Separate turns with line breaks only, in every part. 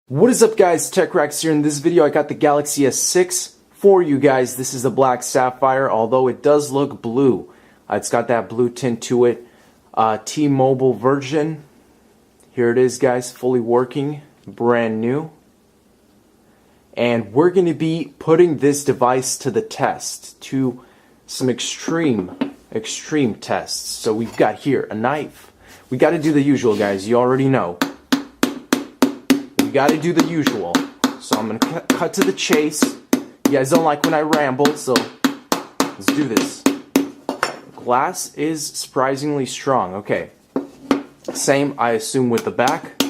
What is up, guys? TechRax here. In this video I got the Galaxy S6 for you guys. This is the black sapphire, although it does look blue. It's got that blue tint to it. T-Mobile version. Here it is, guys, fully working, brand new. And we're going to be putting this device to the test, to some extreme tests. So we've got here a knife. We got to do the usual, guys. You already know. Got to do the usual. So I'm going to cut to the chase. You guys don't like when I ramble, so let's do this. Glass is surprisingly strong. Okay. Same, I assume, with the back.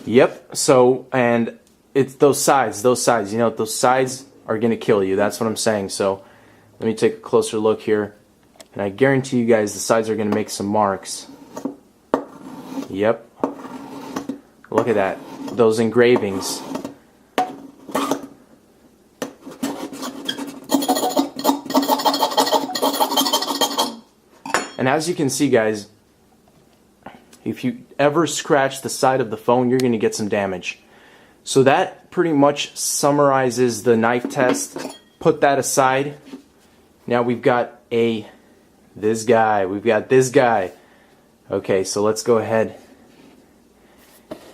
Yep. So, and it's those sides, you know, those sides are going to kill you. That's what I'm saying. So let me take a closer look here. And I guarantee you guys the sides are going to make some marks. Yep. Look at that. Those engravings. And as you can see, guys, if you ever scratch the side of the phone, you're going to get some damage. So that pretty much summarizes the knife test. Put that aside. Now we've got this guy. We've got this guy. Okay, so let's go ahead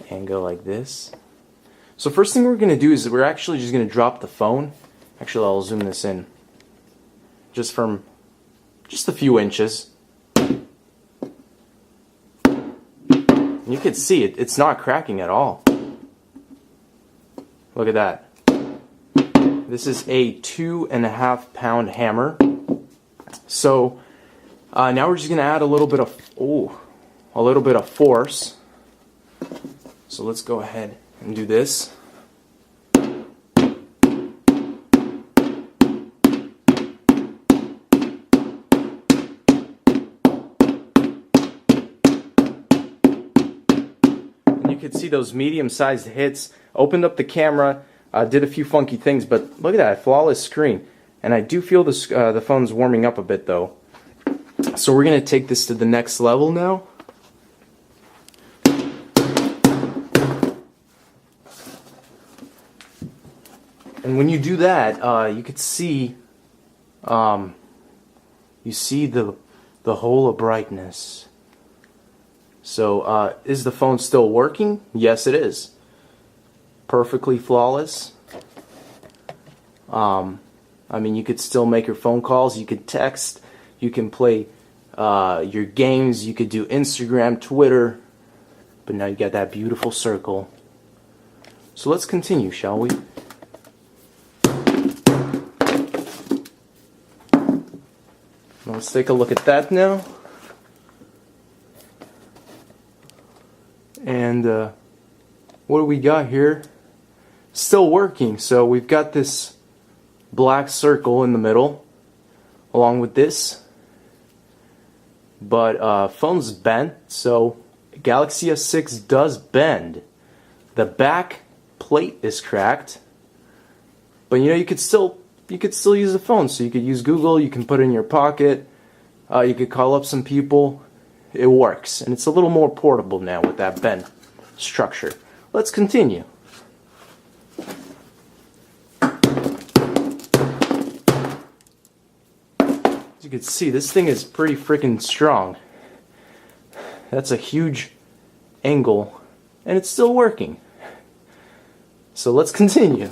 and go like this. So first thing we're going to do is we're actually just going to drop the phone. Actually, I'll zoom this in. Just from just a few inches. And you can see it's not cracking at all. Look at that. This is a 2.5 pound hammer. So now we're just going to add a little bit of force. So let's go ahead and do this. And you can see those medium-sized hits. Opened up the camera, did a few funky things, but look at that, flawless screen. And I do feel the phone's warming up a bit though. So we're going to take this to the next level now. And when you do that, you could see, you see the hole of brightness. So is the phone still working? Yes, it is. Perfectly flawless. I mean, you could still make your phone calls, you could text, you can play your games, you could do Instagram, Twitter, but now you got that beautiful circle. So let's continue, shall we? Let's take a look at that now. And what do we got here? Still working. So we've got this black circle in the middle along with this, but phone's bent, so Galaxy S6 does bend. The back plate is cracked, but you know, you could still use the phone. So you could use Google, you can put it in your pocket, you could call up some people. It works, and it's a little more portable now with that bent structure. Let's continue. As you can see, this thing is pretty freaking strong. That's a huge angle, and it's still working. So let's continue.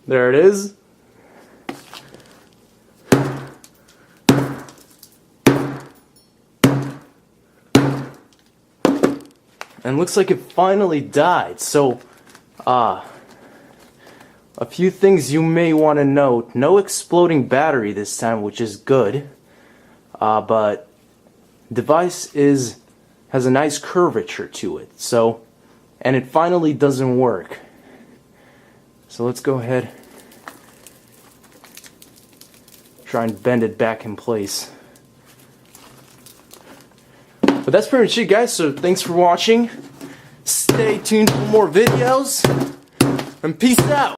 There it is. And looks like it finally died. So, a few things you may want to note. No exploding battery this time, which is good. But device has a nice curvature to it. So, and it finally doesn't work. So let's go ahead, try and bend it back in place. But that's pretty much it, guys. So thanks for watching. Stay tuned for more videos. And peace out.